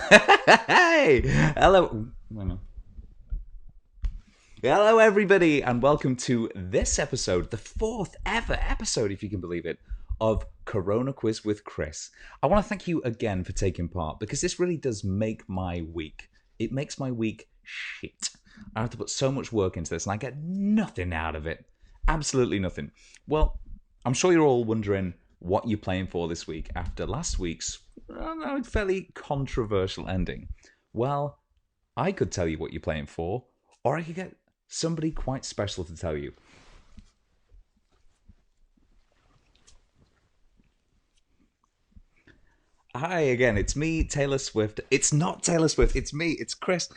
Hey! Hello. Hello, everybody, and welcome to this episode, the fourth ever episode, if you can believe it, of CoronaQuiz with Chris. I want to thank you again for taking part because this really does make my week. It makes my week shit. I have to put so much work into this and I get nothing out of it. Absolutely nothing. Well, I'm sure you're all wondering what you're playing for this week after last week's fairly controversial ending. Well, I could tell you what you're playing for, or I could get somebody quite special to tell you. Hi again, it's me, Taylor Swift. It's not Taylor Swift, it's me, it's Chris.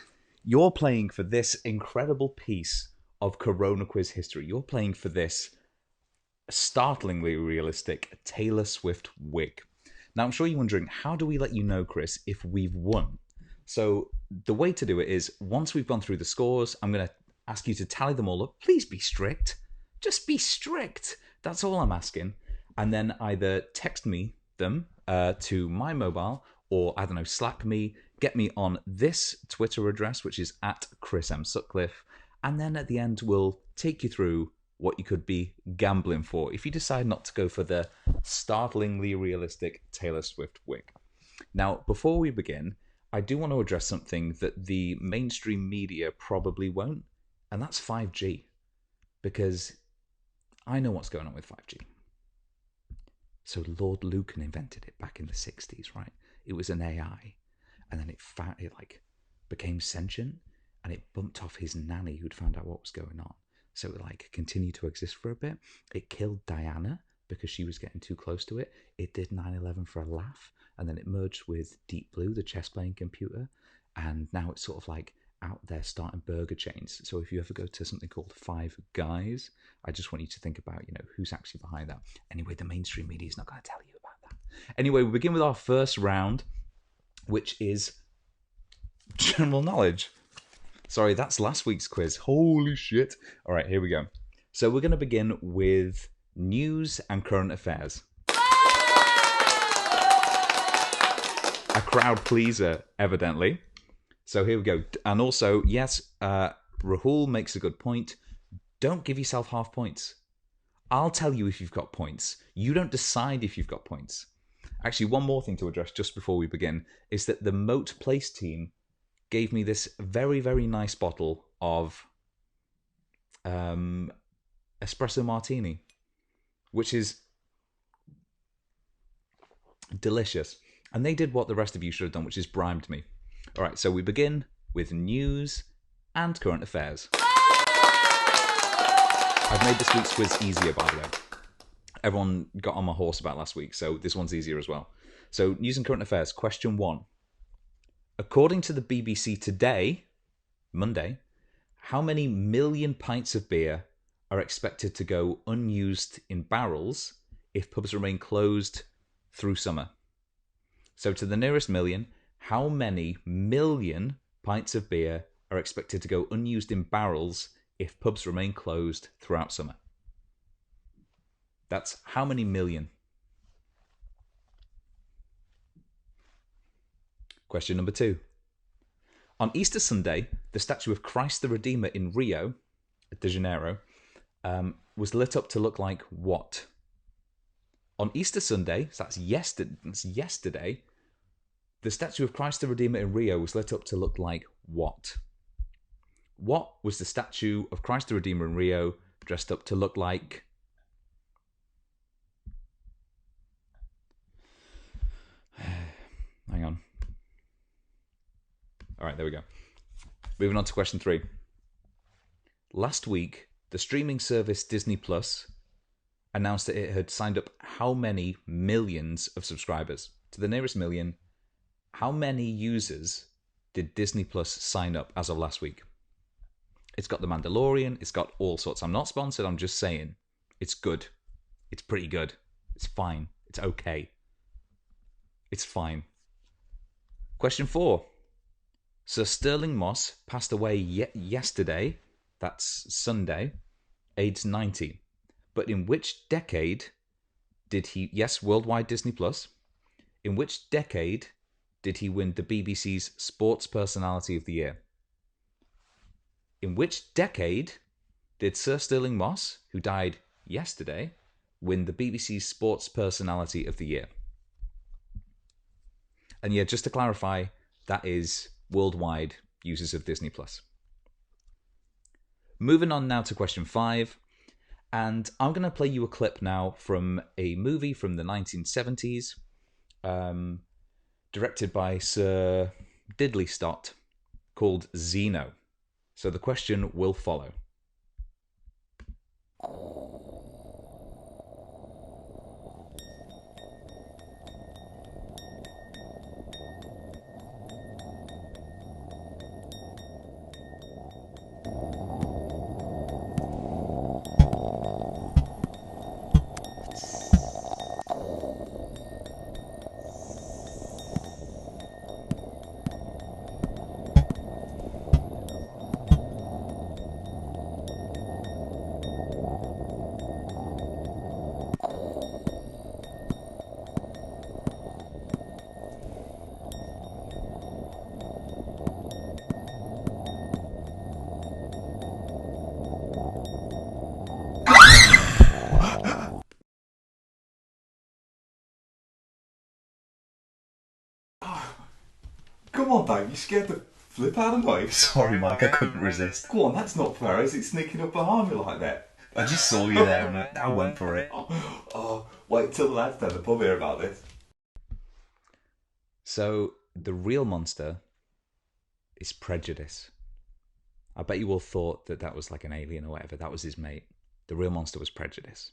You're playing for this incredible piece of Corona Quiz history. You're playing for this startlingly realistic Taylor Swift wig. Now, I'm sure you're wondering, how do we let you know, Chris, if we've won? So, the way to do it is, once we've gone through the scores, I'm going to ask you to tally them all up. Please be strict. Just be strict. That's all I'm asking. And then either text me them to my mobile, or, I don't know, Slack me, get me on this Twitter address, which is at Chris M. Sutcliffe. And then at the end, we'll take you through what you could be gambling for if you decide not to go for the startlingly realistic Taylor Swift wig. Now, before we begin, I do want to address something that the mainstream media probably won't, and that's 5G. Because I know what's going on with 5G. So Lord Lucan invented it back in the 60s, right? It was an AI, and then it became sentient, and it bumped off his nanny who'd found out what was going on. So it continued to exist for a bit. It killed Diana because she was getting too close to it. It did 9/11 for a laugh, and then it merged with Deep Blue, the chess playing computer, and now it's sort of out there starting burger chains. So if you ever go to something called Five Guys, I just want you to think about, who's actually behind that. Anyway, the mainstream media is not going to tell you about that. Anyway, we begin with our first round, which is general knowledge. Sorry, that's last week's quiz. Holy shit. All right, here we go. So we're going to begin with news and current affairs. A crowd pleaser, evidently. So here we go. And also, yes, Rahul makes a good point. Don't give yourself half points. I'll tell you if you've got points. You don't decide if you've got points. Actually, one more thing to address just before we begin is that the Moat Place team gave me this very, very nice bottle of espresso martini, which is delicious. And they did what the rest of you should have done, which is bribed me. All right, so we begin with news and current affairs. I've made this week's quiz easier, by the way. Everyone got on my horse about last week, so this one's easier as well. So, news and current affairs. Question 1. According to the BBC today, Monday, how many million pints of beer are expected to go unused in barrels if pubs remain closed through summer? So, to the nearest million, how many million pints of beer are expected to go unused in barrels if pubs remain closed throughout summer? That's how many million? Question number 2. On Easter Sunday, the statue of Christ the Redeemer in Rio de Janeiro was lit up to look like what? On Easter Sunday, so that's yesterday, the statue of Christ the Redeemer in Rio was lit up to look like what? What was the statue of Christ the Redeemer in Rio dressed up to look like? Hang on. All right, there we go. Moving on to question 3. Last week, the streaming service Disney Plus announced that it had signed up how many millions of subscribers? To the nearest million, how many users did Disney Plus sign up as of last week? It's got The Mandalorian, it's got all sorts. I'm not sponsored, I'm just saying. It's good. It's pretty good. It's fine. It's okay. It's fine. Question 4. Sir Sterling Moss passed away yesterday, that's Sunday, aged 90. But in which decade did he... Yes, worldwide Disney Plus. In which decade did he win the BBC's Sports Personality of the Year? In which decade did Sir Stirling Moss, who died yesterday, win the BBC's Sports Personality of the Year? And yeah, just to clarify, that is worldwide users of Disney+. Moving on now to question 5. And I'm going to play you a clip now from a movie from the 1970s, directed by Sir Diddley Stott, called Zeno. So the question will follow. Come on, Dave, you scared the flip out of me. Sorry, Mike, I couldn't resist. Go on, that's not fair, is it, sneaking up behind me like that? I just saw you there and I went for it. Oh, wait till the lads down the pub hear about this. So, the real monster is prejudice. I bet you all thought that that was like an alien or whatever. That was his mate. The real monster was prejudice.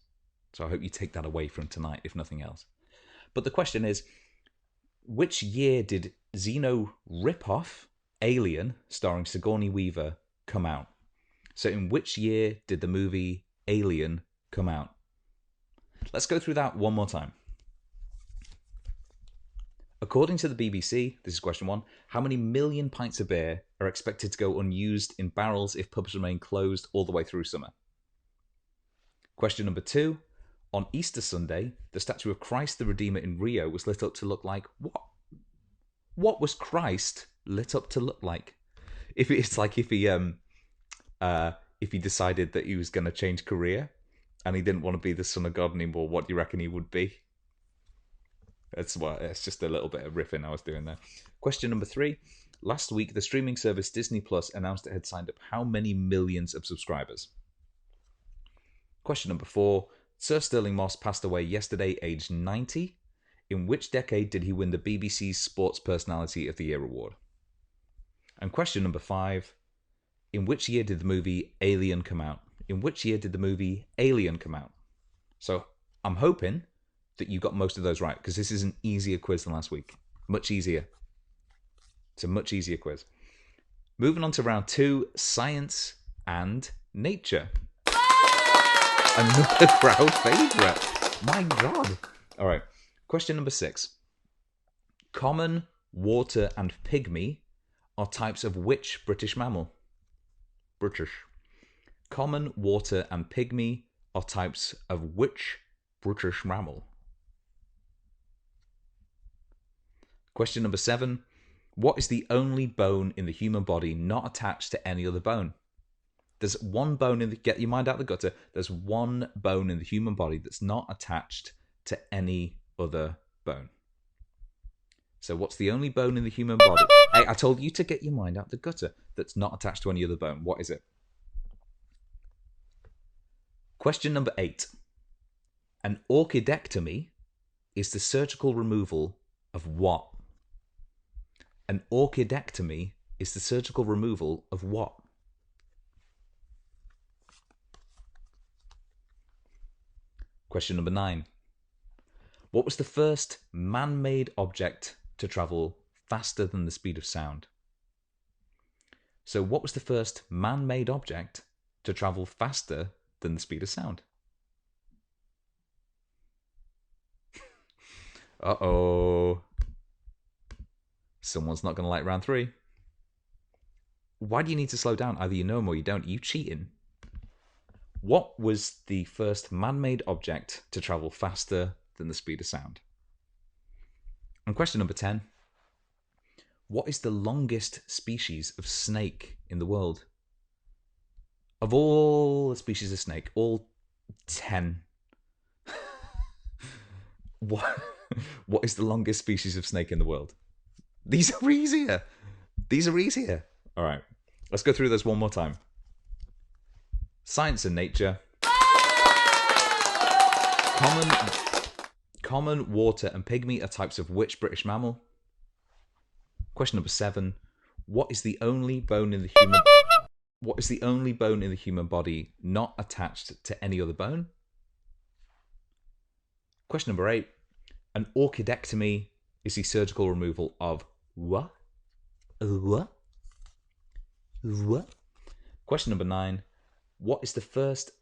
So I hope you take that away from tonight, if nothing else. But the question is, which year did Zeno rip-off Alien, starring Sigourney Weaver, come out? So in which year did the movie Alien come out? Let's go through that one more time. According to the BBC, this is question 1, how many million pints of beer are expected to go unused in barrels if pubs remain closed all the way through summer? Question number 2, on Easter Sunday, the statue of Christ the Redeemer in Rio was lit up to look like what? What was Christ lit up to look like? If it's like if he decided that he was going to change career and he didn't want to be the Son of God anymore, what do you reckon he would be? It's just a little bit of riffing I was doing there. Question number 3. Last week, the streaming service Disney Plus announced it had signed up how many millions of subscribers? Question number 4. Sir Stirling Moss passed away yesterday, aged 90. In which decade did he win the BBC's Sports Personality of the Year award? And question number 5. In which year did the movie Alien come out? In which year did the movie Alien come out? So I'm hoping that you got most of those right, because this is an easier quiz than last week. Much easier. It's a much easier quiz. Moving on to round 2, science and nature. Another crowd favourite. My God. All right. Question number 6. Common, water, and pygmy are types of which British mammal? British. Common, water, and pygmy are types of which British mammal? Question number 7. What is the only bone in the human body not attached to any other bone? There's one bone in the... Get your mind out the gutter. There's one bone in the human body that's not attached to any other bone. So what's the only bone in the human body? Hey, I told you to get your mind out the gutter. That's not attached to any other bone. What is it? Question number 8. An orchidectomy is the surgical removal of what? An orchidectomy is the surgical removal of what? Question number 9. What was the first man-made object to travel faster than the speed of sound? So what was the first man-made object to travel faster than the speed of sound? Uh-oh. Someone's not going to like round 3. Why do you need to slow down? Either you know them or you don't. Are you cheating? What was the first man-made object to travel faster than the speed of sound? And question number 10. What is the longest species of snake in the world? Of all the species of snake, all 10. What is the longest species of snake in the world? These are easier. These are easier. All right. Let's go through this one more time. Science and nature. Common, water, and pygmy are types of which British mammal? Question number 7. What is the only bone in the human body not attached to any other bone? Question number 8. An orchidectomy is the surgical removal of what? What? Question number 9. What was the first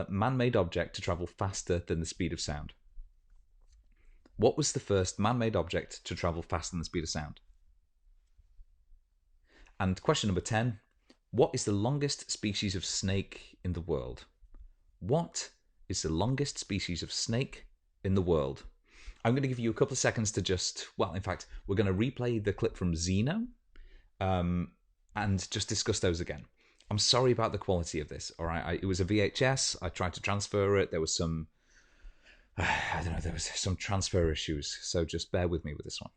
man-made object to travel faster than the speed of sound? What was the first man-made object to travel faster than the speed of sound? And question number 10. What is the longest species of snake in the world? What is the longest species of snake in the world? I'm going to give you a couple of seconds to in fact, we're going to replay the clip from Zeno and just discuss those again. I'm sorry about the quality of this, all right? It was a VHS. I tried to transfer it. There was some, there was some transfer issues. So just bear with me with this one.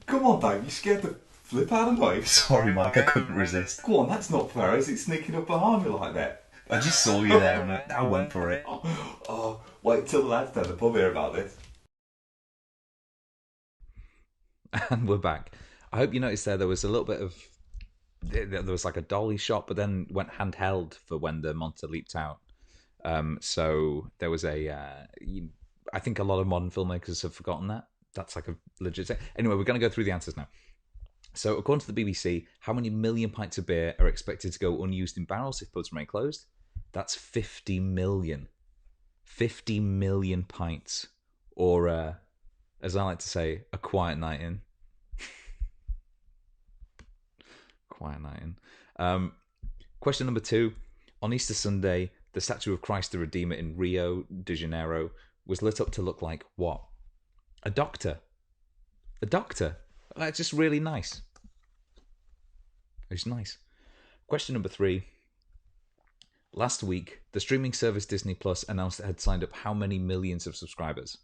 Come on, Dave, you scared the flip out of me. Sorry, Mike, I couldn't resist. Go on, that's not fair, is it, sneaking up behind me like that? I just saw you there and I went for it. Oh, wait till the lads down the pub hear about this. And we're back. I hope you noticed there was a little bit of... There was like a dolly shot, but then went handheld for when the monster leaped out. So there was I think a lot of modern filmmakers have forgotten that. That's like a legit thing. Anyway, we're going to go through the answers now. So according to the BBC, how many million pints of beer are expected to go unused in barrels if pubs remain closed? That's 50 million. 50 million pints. Or, as I like to say, a quiet night in. Quiet night in. Question number 2. On Easter Sunday, the statue of Christ the Redeemer in Rio de Janeiro was lit up to look like what? A doctor. A doctor. That's just really nice. It's nice. Question number 3. Last week, the streaming service Disney Plus announced it had signed up how many millions of subscribers?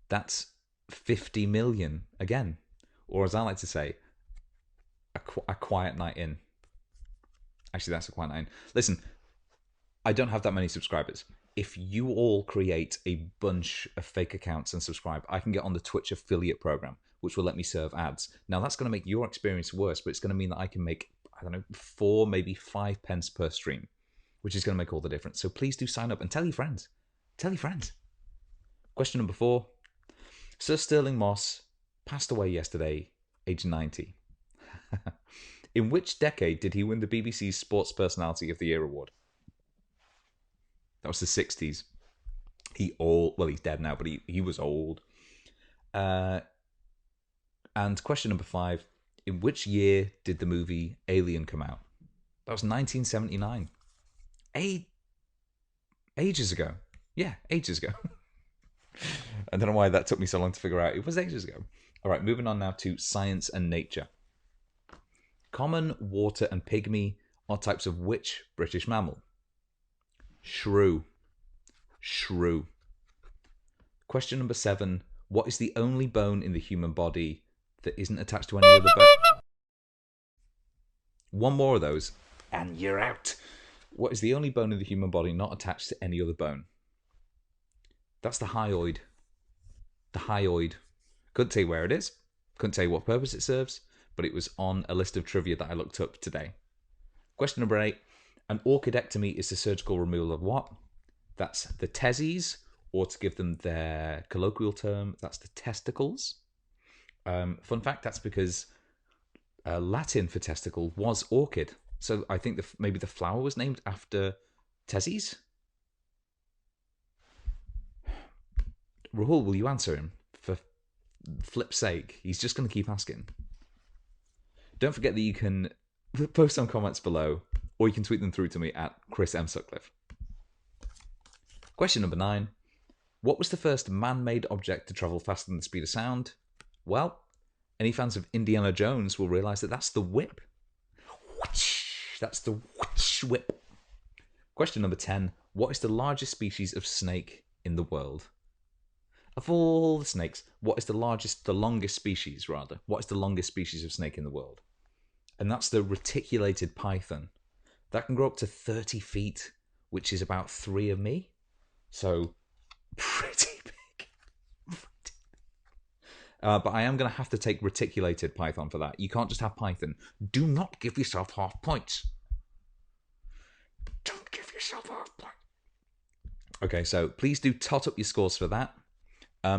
That's 50 million again. Or as I like to say, a quiet night in. Actually, that's a quiet night in. Listen, I don't have that many subscribers. If you all create a bunch of fake accounts and subscribe, I can get on the Twitch affiliate program, which will let me serve ads. Now, that's going to make your experience worse, but it's going to mean that I can make, 4, maybe 5 pence per stream, which is going to make all the difference. So please do sign up and tell your friends. Tell your friends. Question number 4. Sir Stirling Moss passed away yesterday, age 90. In which decade did he win the BBC's Sports Personality of the Year award? That was the 60s. He's dead now, but he was old. And question number 5. In which year did the movie Alien come out? That was 1979. Ages ago. Yeah, ages ago. I don't know why that took me so long to figure out. It was ages ago. All right, moving on now to science and nature. Common, water, and pygmy are types of which British mammal? Shrew. Shrew. Question number 7. What is the only bone in the human body that isn't attached to any other bone? One more of those, and you're out. What is the only bone in the human body not attached to any other bone? That's the hyoid. The hyoid. Couldn't tell you where it is. Couldn't tell you what purpose it serves, but it was on a list of trivia that I looked up today. Question number 8. An orchidectomy is the surgical removal of what? That's the testes, or to give them their colloquial term, that's the testicles. Fun fact, that's because Latin for testicle was orchid. So I think maybe the flower was named after testes. Rahul, will you answer him? For flip's sake, he's just going to keep asking. Don't forget that you can post some comments below, or you can tweet them through to me at Chris M. Sutcliffe. Question number 9. What was the first man-made object to travel faster than the speed of sound? Well, any fans of Indiana Jones will realise that that's the whip. That's the whip. Question number 10. What is the largest species of snake in the world? Of all the snakes, what is the longest species, rather? What is the longest species of snake in the world? And that's the reticulated python. That can grow up to 30 feet, which is about 3 of me. So, pretty big. But I am going to have to take reticulated python for that. You can't just have python. Do not give yourself half points. Don't give yourself half points. Okay, so please do tot up your scores for that.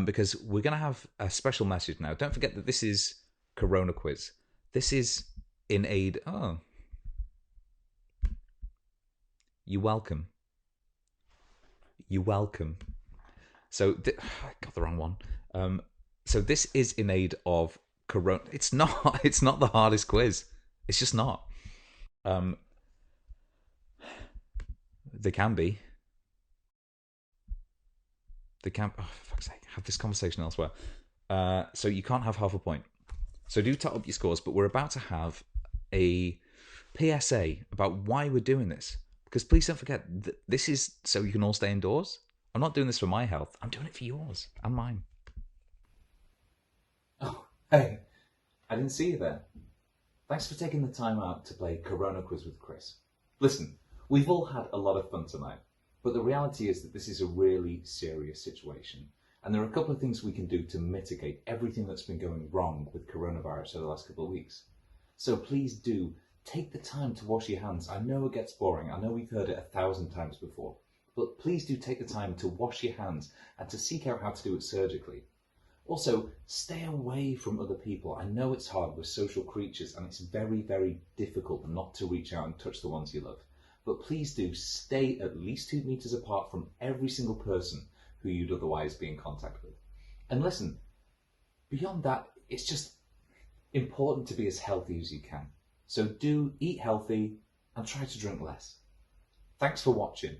Because we're going to have a special message now. Don't forget that this is CoronaQuiz. This is in aid... Oh. You're welcome. You're welcome. So, I got the wrong one. So this is in aid of Corona. It's not the hardest quiz. It's just not. They can be. They can't. Oh, for fuck's sake! Have this conversation elsewhere. So you can't have half a point. So do top up your scores. But we're about to have a PSA about why we're doing this. Because please don't forget, this is so you can all stay indoors. I'm not doing this for my health. I'm doing it for yours and mine. Oh, hey. I didn't see you there. Thanks for taking the time out to play CoronaQuiz with Chris. Listen, we've all had a lot of fun tonight. But the reality is that this is a really serious situation. And there are a couple of things we can do to mitigate everything that's been going wrong with coronavirus over the last couple of weeks. So please do take the time to wash your hands. I know it gets boring. I know we've heard it 1,000 times before. But please do take the time to wash your hands and to seek out how to do it surgically. Also, stay away from other people. I know it's hard. We're social creatures and it's very, very difficult not to reach out and touch the ones you love. But please do stay at least 2 meters apart from every single person who you'd otherwise be in contact with. And listen, beyond that, it's just important to be as healthy as you can. So do eat healthy and try to drink less. Thanks for watching.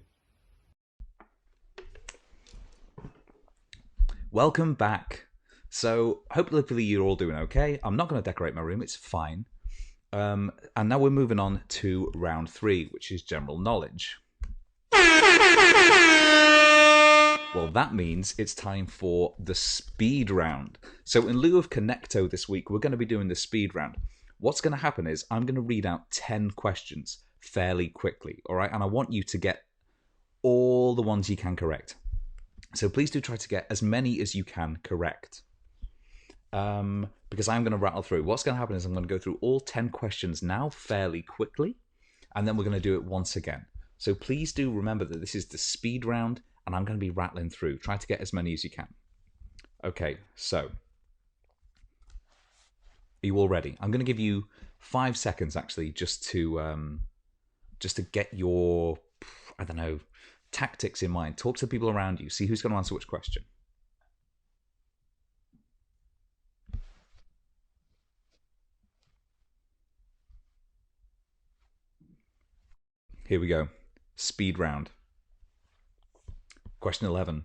Welcome back. So hopefully you're all doing okay. I'm not going to decorate my room, it's fine. And now we're moving on to round 3, which is general knowledge. Well, that means it's time for the speed round. So in lieu of Connecto this week, we're going to be doing the speed round. What's going to happen is I'm going to read out 10 questions fairly quickly, all right? And I want you to get all the ones you can correct. So please do try to get as many as you can correct. Because I'm going to rattle through. What's going to happen is I'm going to go through all 10 questions now fairly quickly, and then we're going to do it once again. So please do remember that this is the speed round, and I'm going to be rattling through. Try to get as many as you can. Okay, so are you all ready? I'm going to give you 5 seconds actually, just to get your, I don't know, tactics in mind. Talk to the people around you. See who's going to answer which question. Here we go. Speed round. Question 11.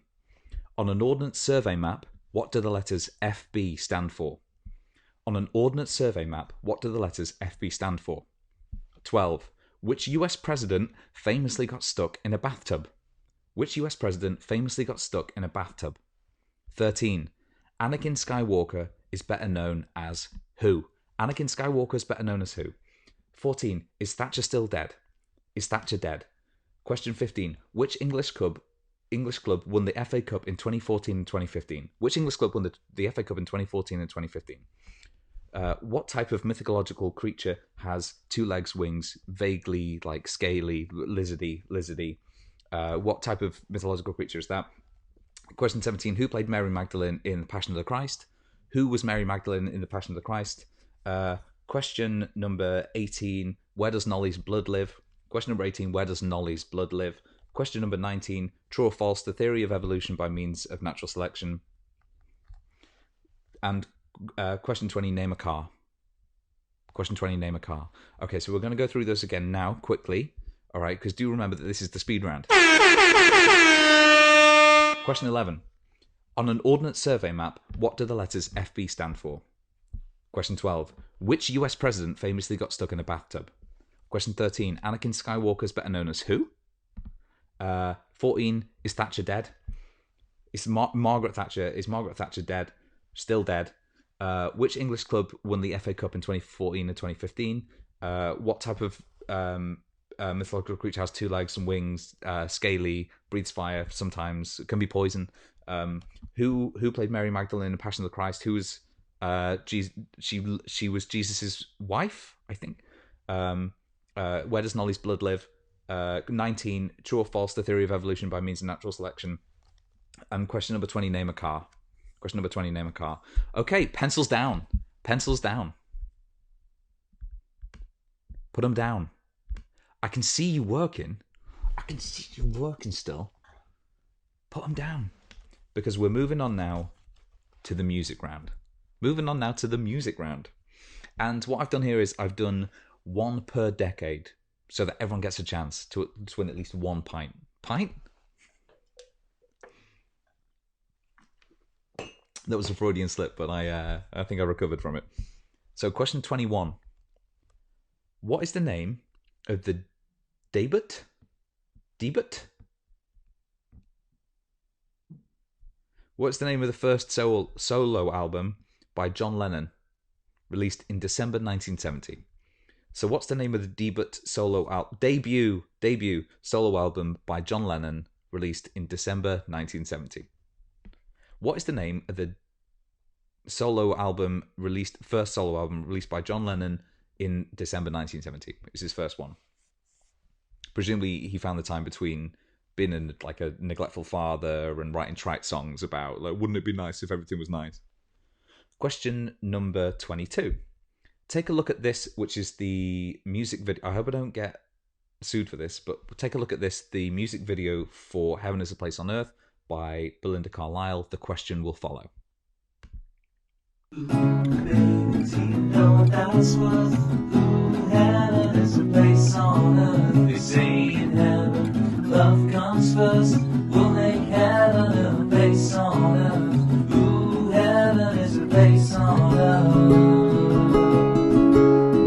On an Ordnance Survey map, what do the letters FB stand for? On an Ordnance Survey map, what do the letters FB stand for? 12. Which US president famously got stuck in a bathtub? Which US president famously got stuck in a bathtub? 13. Anakin Skywalker is better known as who? Anakin Skywalker is better known as who? 14. Is Thatcher still dead? Is Thatcher dead? Question 15. Which English club won the FA Cup in 2014 and 2015? Which English club won the FA Cup in 2014 and 2015? What type of mythological creature has 2 legs, wings, vaguely like scaly, lizardy? What type of mythological creature is that? Question 17. Who played Mary Magdalene in The Passion of the Christ? Who was Mary Magdalene in The Passion of the Christ? Question number 18. Where does Nolly's blood live? Question number 18. Where does Nolly's blood live? Question number 19. True or false, the theory of evolution by means of natural selection? And question 20. Name a car. Question 20. Name a car. Okay, so we're going to go through this again now, quickly. All right, because do remember that this is the speed round. Question 11. On an Ordnance Survey map, what do the letters FB stand for? Question 12. Which US president famously got stuck in a bathtub? Question 13. Anakin Skywalker's better known as who? 14. Is Thatcher dead? Is Margaret Thatcher dead? Still dead. Which English club won the FA Cup in 2014 and 2015? What type of mythological creature has 2 legs and wings, scaly, breathes fire, sometimes can be poison? Who played Mary Magdalene in Passion of the Christ? Who was she was Jesus's wife, I think. Where does Nolly's blood live? 19. True or false, the theory of evolution by means of natural selection? And question number 20. Name a car. Question number 20. Name a car. Okay, pencils down. Pencils down. Put them down. I can see you working. I can see you working still. Put them down. Because we're moving on now to the music round. And what I've done here is I've done 1 per decade so that everyone gets a chance to win at least 1 pint. Pint? That was a Freudian slip, but I think I recovered from it. So question 21. What is the name of the debut? What's the name of the first solo album by John Lennon, released in December 1970? So what's the name of the debut solo album by John Lennon, released in December 1970? What is the name of the first solo album released by John Lennon in December 1970? It was his first one. Presumably, he found the time between being a neglectful father and writing trite songs about, like, wouldn't it be nice if everything was nice? Question number 22. Take a look at this, which is the music video. I hope I don't get sued for this, but take a look at this, the music video for Heaven is a Place on Earth by Belinda Carlisle. The question will follow. Baby, do you know that's what heaven is a place on earth? They say in heaven, love comes first. We'll make heaven a place on earth. Ooh, heaven is a place on earth.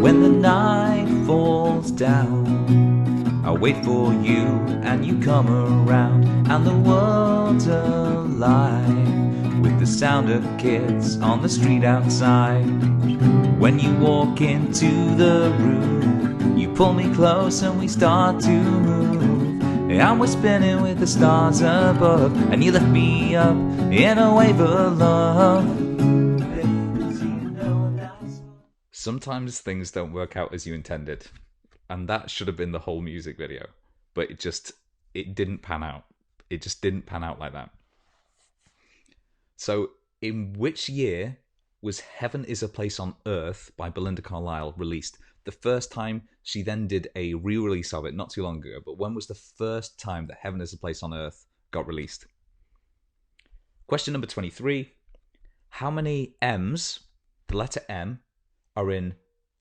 When the night falls down, I'll wait for you and you come around, and the world's alive with the sound of kids on the street outside. When you walk into the room, you pull me close and we start to move, and we're spinning with the stars above, and you lift me up in a wave of love. Sometimes things don't work out as you intended, and that should have been the whole music video, but it didn't pan out. It just didn't pan out like that. So, in which year was Heaven is a Place on Earth by Belinda Carlisle released? The first time she then did a re-release of it not too long ago, but when was the first time that Heaven is a Place on Earth got released? Question number 23. How many M's, the letter M, are in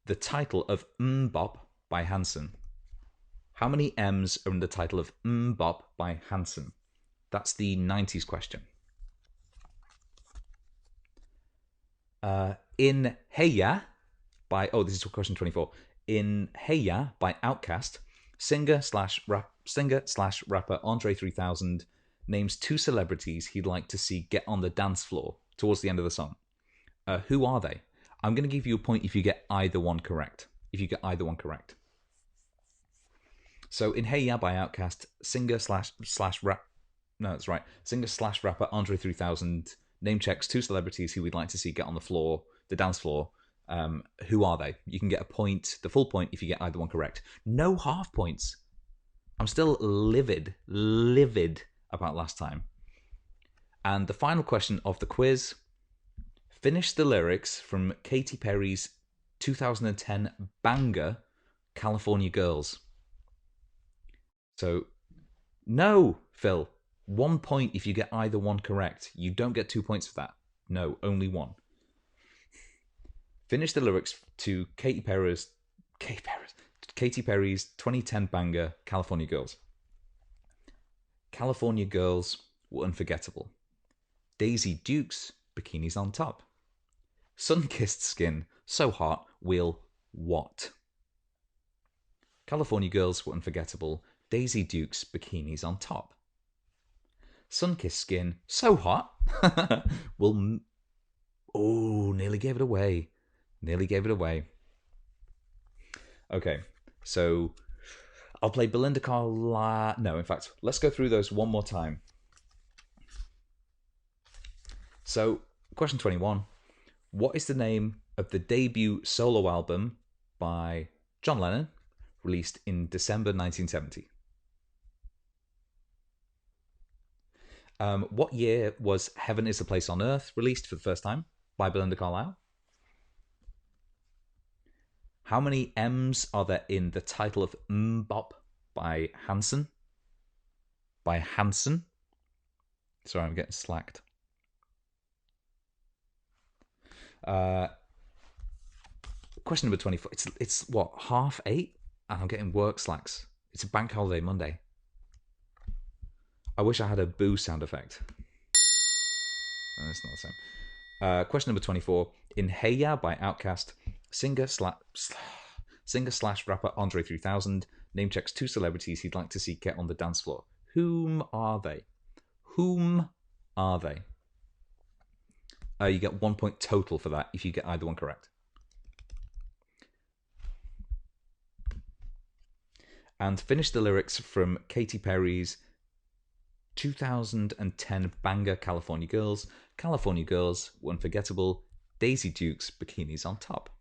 the title of Bop by Hanson? How many M's are in the title of Bop by Hanson? That's the 90s question. In Hey Ya by, this is question 24. In Hey Ya by Outkast, singer slash rapper Andre 3000 names 2 celebrities he'd like to see get on the dance floor towards the end of the song. Who are they? I'm going to give you a point if you get either one correct. So in Hey Ya by Outkast, singer slash rap. No, that's right. Singer slash rapper Andre 3000 name checks 2 celebrities who we'd like to see get on the dance floor. Who are they? You can get a point, the full point, if you get either one correct. No half points. I'm still livid about last time. And the final question of the quiz: finish the lyrics from Katy Perry's 2010 banger, California Girls. So, no, Phil. 1 point if you get either one correct. You don't get 2 points for that. No, only 1. Finish the lyrics to Katy Perry's 2010 banger, California Girls. California Girls were unforgettable. Daisy Dukes, bikinis on top. Sun-kissed skin, so hot, we'll what? California Girls were unforgettable. Daisy Dukes, bikinis on top. Sun-kissed skin, so hot, we'll... Oh, nearly gave it away. Okay, so I'll play Belinda Carlisle. No, in fact, let's go through those one more time. So, question 21. What is the name of the debut solo album by John Lennon, released in December 1970? What year was Heaven is a Place on Earth released for the first time by Belinda Carlisle? How many M's are there in the title of Bop by Hanson? Sorry, I'm getting slacked. Question number 24. It's what, 8:30? And I'm getting work slacks. It's a bank holiday Monday. I wish I had a boo sound effect. No, that's not the same. Question number 24. In Hey Ya by Outkast, singer slash rapper Andre 3000 name checks 2 celebrities he'd like to see get on the dance floor. Whom are they? You get 1 point total for that if you get either one correct. And finish the lyrics from Katy Perry's 2010 banger, California Girls. California Girls were unforgettable. Daisy Dukes, bikinis on top.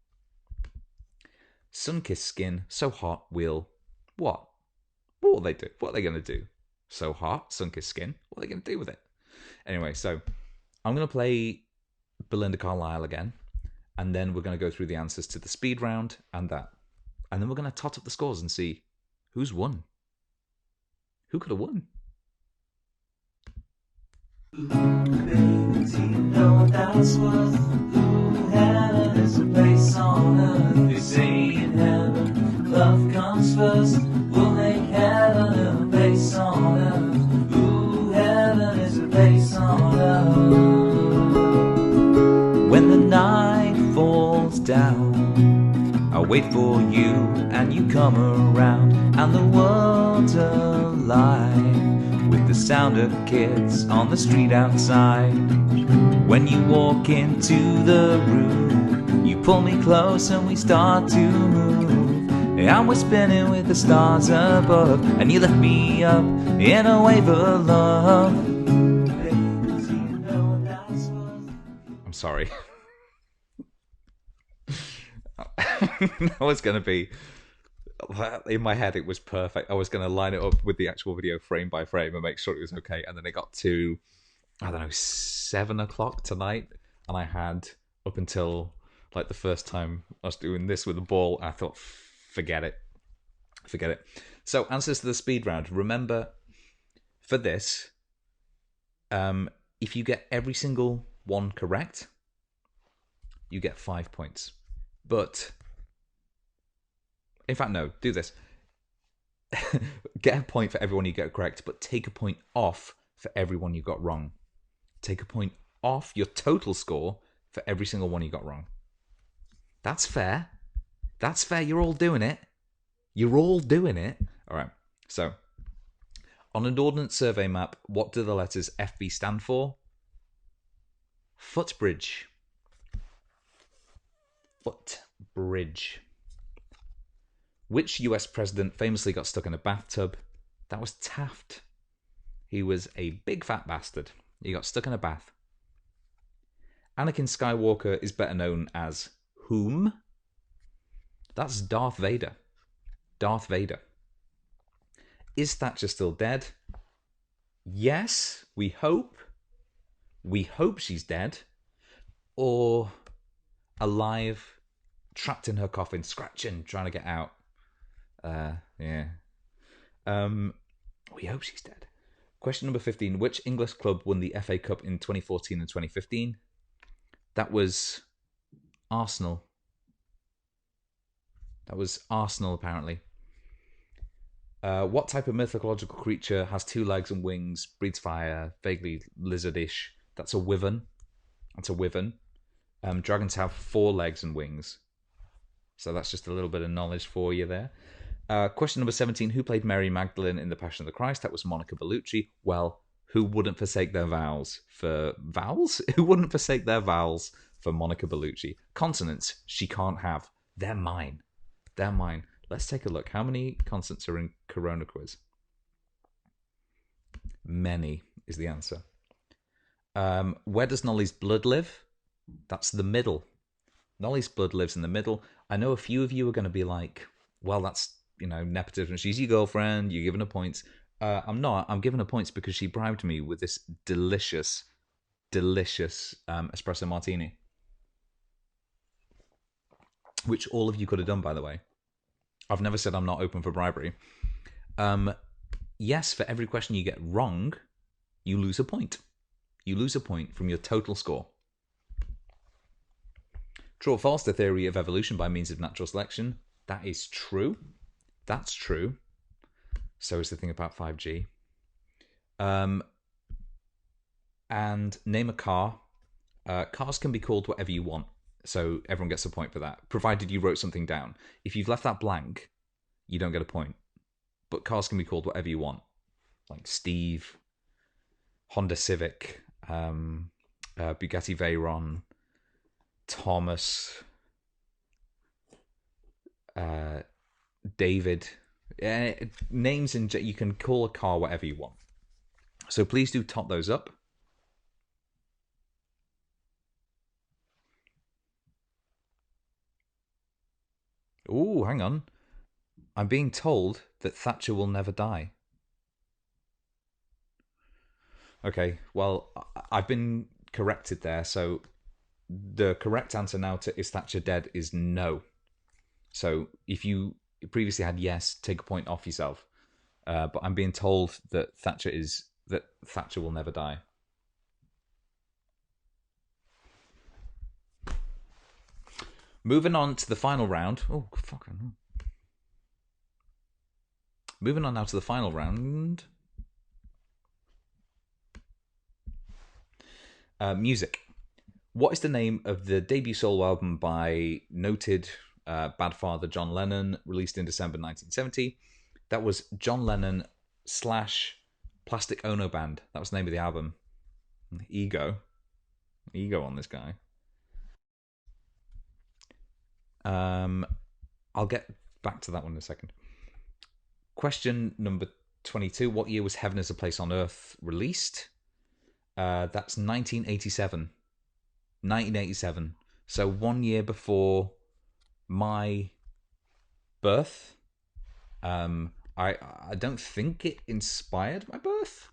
Sun-kissed skin, so hot, we'll... What? What will they do? What are they going to do? So hot, sun-kissed skin. What are they going to do with it? Anyway, so I'm going to play Belinda Carlisle again, and then we're going to go through the answers to the speed round and that. And then we're going to tot up the scores and see who's won. Who could have won? Baby, do you know that's what heaven is a place on earth? They say in heaven, love comes first. We'll make heaven a place on earth. Ooh, heaven is a place on earth. When the night falls down, I wait for you and you come around, and the world's alive with the sound of kids on the street outside. When you walk into the room, you pull me close and we start to move. And we're spinning with the stars above, and you lift me up in a wave of love. I'm sorry. That was going to be... In my head, it was perfect. I was going to line it up with the actual video frame by frame and make sure it was okay. And then it got to, 7 o'clock tonight. And I had up until like the first time I was doing this with the ball. I thought, forget it. So answers to the speed round. Remember, for this, if you get every single one correct, you get 5 points. But... in fact, no, do this. Get a point for everyone you get correct, but take a point off for everyone you got wrong. Take a point off your total score for every single one you got wrong. That's fair. You're all doing it. All right. So, on an Ordnance Survey map, what do the letters FB stand for? Footbridge. Which US president famously got stuck in a bathtub? That was Taft. He was a big fat bastard. He got stuck in a bath. Anakin Skywalker is better known as whom? That's Darth Vader. Darth Vader. Is Thatcher still dead? Yes, we hope. We hope she's dead. Or alive, trapped in her coffin, scratching, trying to get out. Yeah. We hope she's dead. Question number 15. Which English club won the FA Cup in 2014 and 2015? That was Arsenal. That was Arsenal, apparently. What type of mythological creature has 2 legs and wings, breathes fire, vaguely lizardish? That's a wyvern. That's a wyvern. Dragons have 4 legs and wings. So that's just a little bit of knowledge for you there. Question number 17. Who played Mary Magdalene in The Passion of the Christ? That was Monica Bellucci. Well, who wouldn't forsake their vows for... Vowels? Who wouldn't forsake their vows for Monica Bellucci? Consonants she can't have. They're mine. They're mine. Let's take a look. How many consonants are in CoronaQuiz? Many is the answer. Where does Nolly's blood live? That's the middle. Nolly's blood lives in the middle. I know a few of you are going to be like, well, that's, nepotism. She's your girlfriend. You're giving her points. I'm not. I'm giving her points because she bribed me with this delicious espresso martini. Which all of you could have done, by the way. I've never said I'm not open for bribery. Yes, for every question you get wrong, you lose a point. You lose a point from your total score. True or false, the theory of evolution by means of natural selection? That is true. That's true. So is the thing about 5G. And name a car. Cars can be called whatever you want. So everyone gets a point for that, provided you wrote something down. If you've left that blank, you don't get a point. But cars can be called whatever you want. Like Steve, Honda Civic, Bugatti Veyron, Thomas, David. Names, you can call a car whatever you want. So please do top those up. Ooh, hang on. I'm being told that Thatcher will never die. Okay, well, I've been corrected there. So the correct answer now to is Thatcher dead is no. So if you previously had yes, take a point off yourself. But I'm being told that Thatcher will never die. Moving on to the final round. Oh, fucking hell. Moving on now to the final round. Music. What is the name of the debut solo album by noted bad father John Lennon, released in December 1970? That was John Lennon / Plastic Ono Band. That was the name of the album. Ego on this guy. I'll get back to that one in a second. Question number 22. What year was Heaven is a Place on Earth released? That's 1987. 1987. So 1 year before my birth. I don't think it inspired my birth,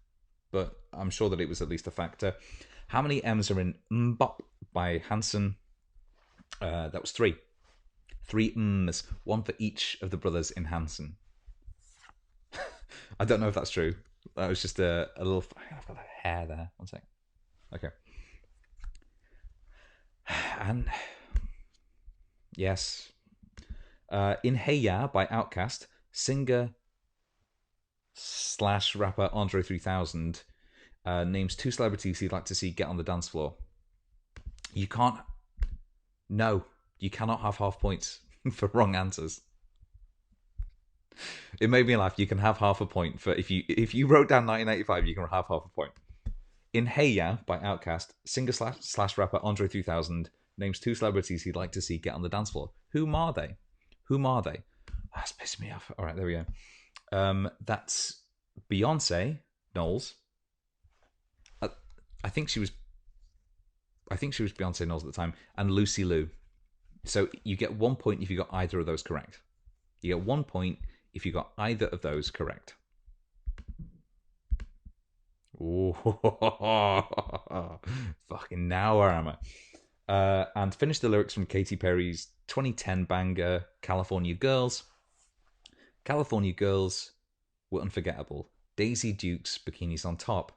but I'm sure that it was at least a factor. How many M's are in Mbop by Hanson? That was 3. 3 M's, 1 for each of the brothers in Hanson. I don't know if that's true. That was just a little... I've got a hair there. 1 sec. Okay. And... Yes. In Hey Ya by Outkast, singer / rapper Andre 3000 names 2 celebrities he'd like to see get on the dance floor. You can't... No. You cannot have half points for wrong answers. It made me laugh. You can have half a point for if you wrote down 1985, you can have half a point. In Hey Ya by Outkast, singer / rapper Andre 3000 names 2 celebrities he'd like to see get on the dance floor. Whom are they? Whom are they? That's pissing me off. All right, there we go. That's Beyonce Knowles. I think she was Beyonce Knowles at the time, and Lucy Liu. So you get 1 point if you got either of those correct. You get 1 point if you got either of those correct. Ooh, fucking now where am I? And finish the lyrics from Katy Perry's 2010 banger, California Girls. California Girls were unforgettable. Daisy Dukes, bikinis on top.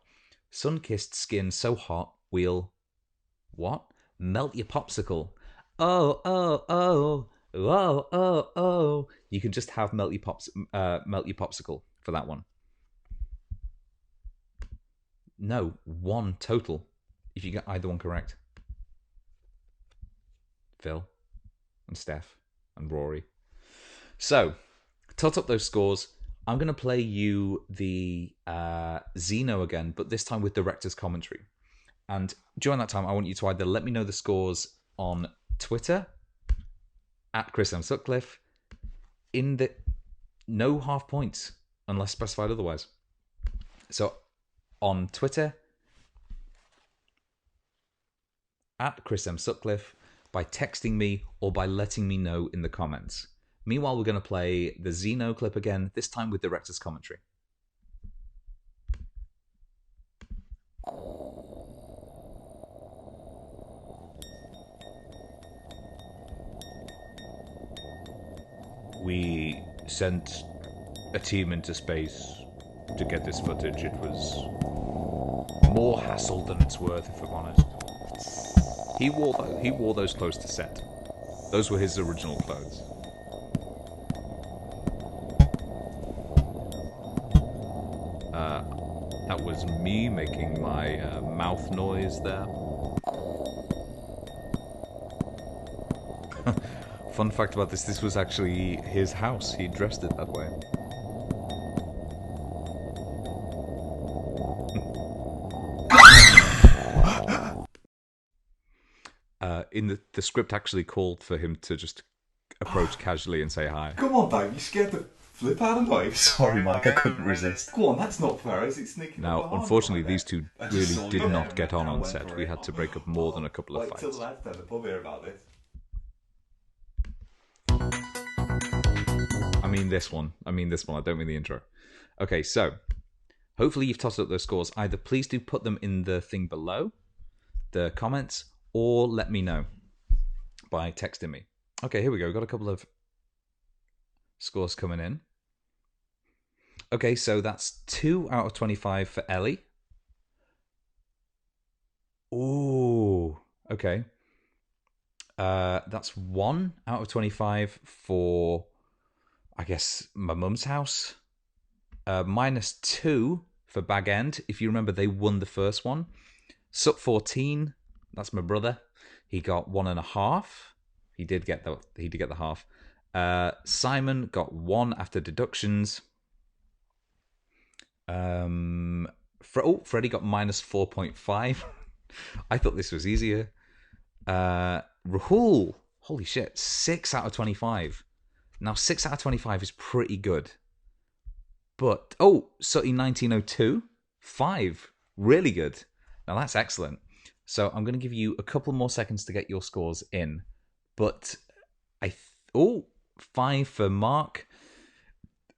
Sun-kissed skin so hot, we'll... What? Melt your popsicle. Oh, oh, oh. Oh, oh, oh. You can just have melt your popsicle for that one. No, 1 total. If you get either one correct. Phil and Steph and Rory. So, tot up those scores. I'm going to play you the Xeno again, but this time with director's commentary. And during that time, I want you to either let me know the scores on Twitter, at Chris M. Sutcliffe, in the... No half points, unless specified otherwise. So, on Twitter, at Chris M. Sutcliffe, by texting me or by letting me know in the comments. Meanwhile, we're going to play the Xeno clip again, this time with director's commentary. We sent a team into space to get this footage. It was more hassle than it's worth, if I'm honest. He wore those clothes to set. Those were his original clothes. That was me making my mouth noise there. Fun fact about this was actually his house. He dressed it that way. In the script actually called for him to just approach casually and say hi. Come on, babe, you scared the flip out of me. Sorry, Mike, I couldn't resist. Go on, that's not fair, is it? Sneaking Now, up behind unfortunately, me these like two really did not get on set. We had to break up more than a couple that. of Wait till fights. the lads down the pub hear about this. I mean this one. I don't mean the intro. Okay, so hopefully you've tossed up those scores. Either please do put them in the thing below, the comments, or let me know by texting me. Okay, here we go. We've got a couple of scores coming in. Okay, so that's 2 out of 25 for Ellie. Ooh, okay. That's 1 out of 25 for, I guess, my mum's house. -2 for Bag End. If you remember, they won the first one. Sup 14, that's my brother. He got 1.5. He did get the half. Simon got 1 after deductions. Freddie got -4.5. I thought this was easier. Rahul, holy shit, 6 out of 25. Now 6 out of 25 is pretty good. But Sutty 1902, 5, really good. Now that's excellent. So I'm going to give you a couple more seconds to get your scores in. But 5 for Mark.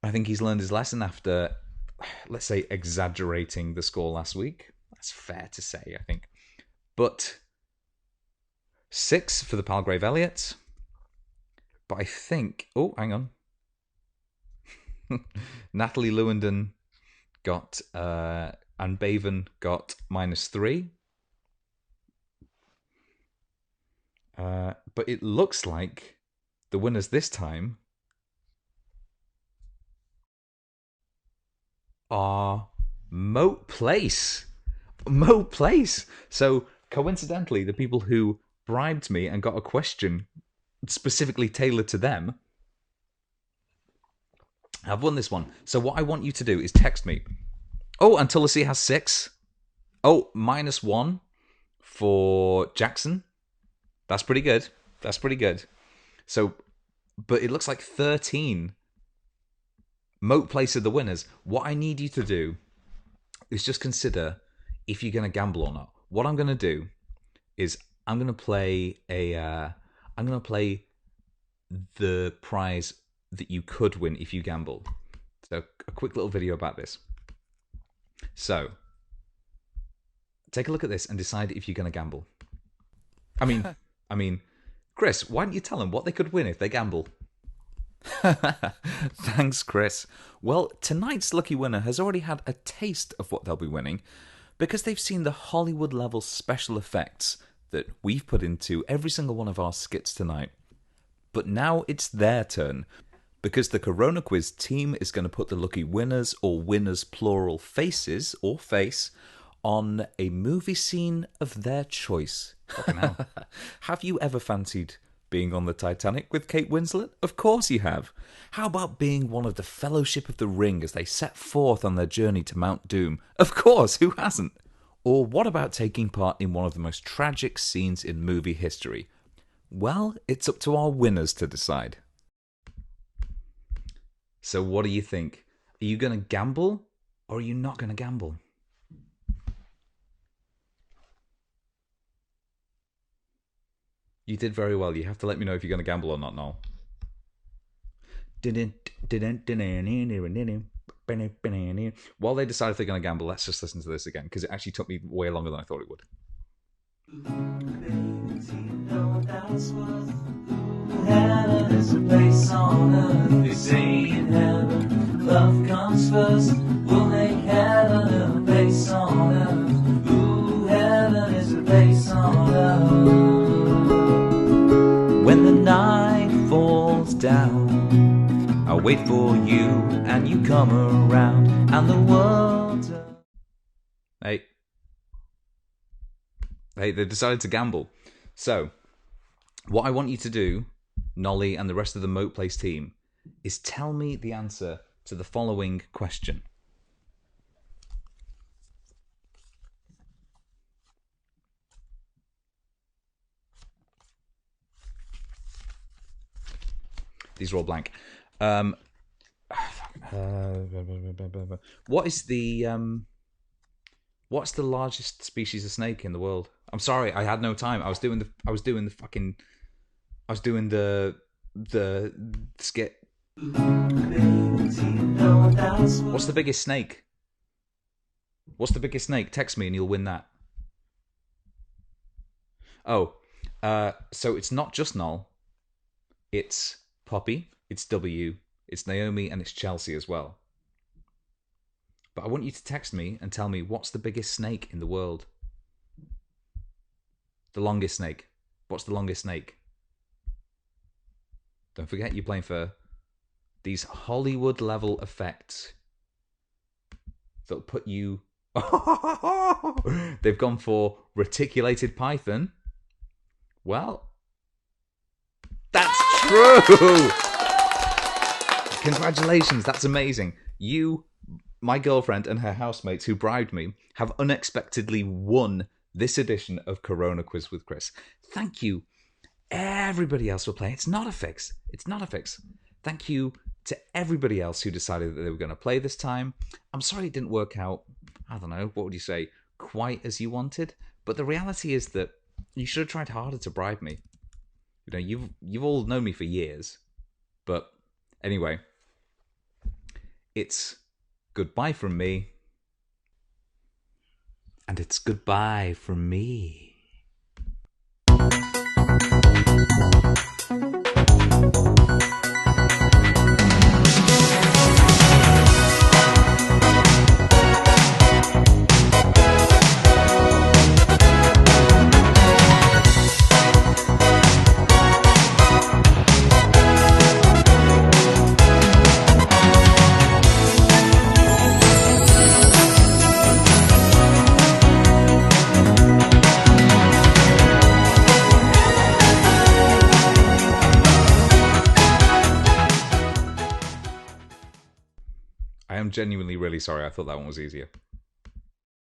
I think he's learned his lesson after, let's say, exaggerating the score last week. That's fair to say, I think. But 6 for the Palgrave Elliott. But I think... Oh, hang on. Natalie Lewandon got... and Baven got -3. But it looks like the winners this time are Moat Place. Moat Place. So, coincidentally, the people who bribed me and got a question specifically tailored to them have won this one. So what I want you to do is text me. And Tulasi has 6. -1 for Jackson. That's pretty good. So, but it looks like 13 Moat place are the winners. What I need you to do is just consider if you're going to gamble or not. What I'm going to do is I'm going to play the prize that you could win if you gamble. So a quick little video about this. So take a look at this and decide if you're going to gamble. I mean, Chris, why don't you tell them what they could win if they gamble? Thanks, Chris. Well, tonight's lucky winner has already had a taste of what they'll be winning because they've seen the Hollywood-level special effects that we've put into every single one of our skits tonight. But now it's their turn, because the CoronaQuiz team is going to put the lucky winners, or winners plural faces, or face, on a movie scene of their choice. Fucking hell. Have you ever fancied being on the Titanic with Kate Winslet? Of course you have. How about being one of the Fellowship of the Ring as they set forth on their journey to Mount Doom? Of course, who hasn't? Or what about taking part in one of the most tragic scenes in movie history? Well, it's up to our winners to decide. So what do you think? Are you going to gamble or are you not going to gamble? You did very well. You have to let me know if you're going to gamble or not, Noel. While they decide if they're going to gamble, let's just listen to this again, because it actually took me way longer than I thought it would. Heaven is a place on earth. They say in heaven, love comes first. We'll make heaven a place on earth. Ooh, heaven is a place on earth. When the night falls down, I'll wait for you and you come around and the world's Hey, they decided to gamble. So, what I want you to do, Nolly and the rest of the Moat Place team, is tell me the answer to the following question. These are all blank. What's the largest species of snake in the world? I'm sorry, I had no time. I was doing the skit. What's the biggest snake? What's the biggest snake? Text me and you'll win that. Oh, so it's not just Noel. It's Poppy, it's W, it's Naomi, and it's Chelsea as well. But I want you to text me and tell me what's the biggest snake in the world. The longest snake. What's the longest snake? Don't forget you're playing for these Hollywood level effects that'll put you... They've gone for reticulated python. Well, that's true! Congratulations, that's amazing. You, my girlfriend, and her housemates who bribed me have unexpectedly won this edition of CoronaQuiz with Chris. Thank you, everybody else for playing. It's not a fix. It's not a fix. Thank you to everybody else who decided that they were going to play this time. I'm sorry it didn't work out, I don't know, what would you say, quite as you wanted. But the reality is that you should have tried harder to bribe me. You know, you've all known me for years. But anyway, it's goodbye from me. And it's goodbye from me. I am genuinely really sorry. I thought that one was easier.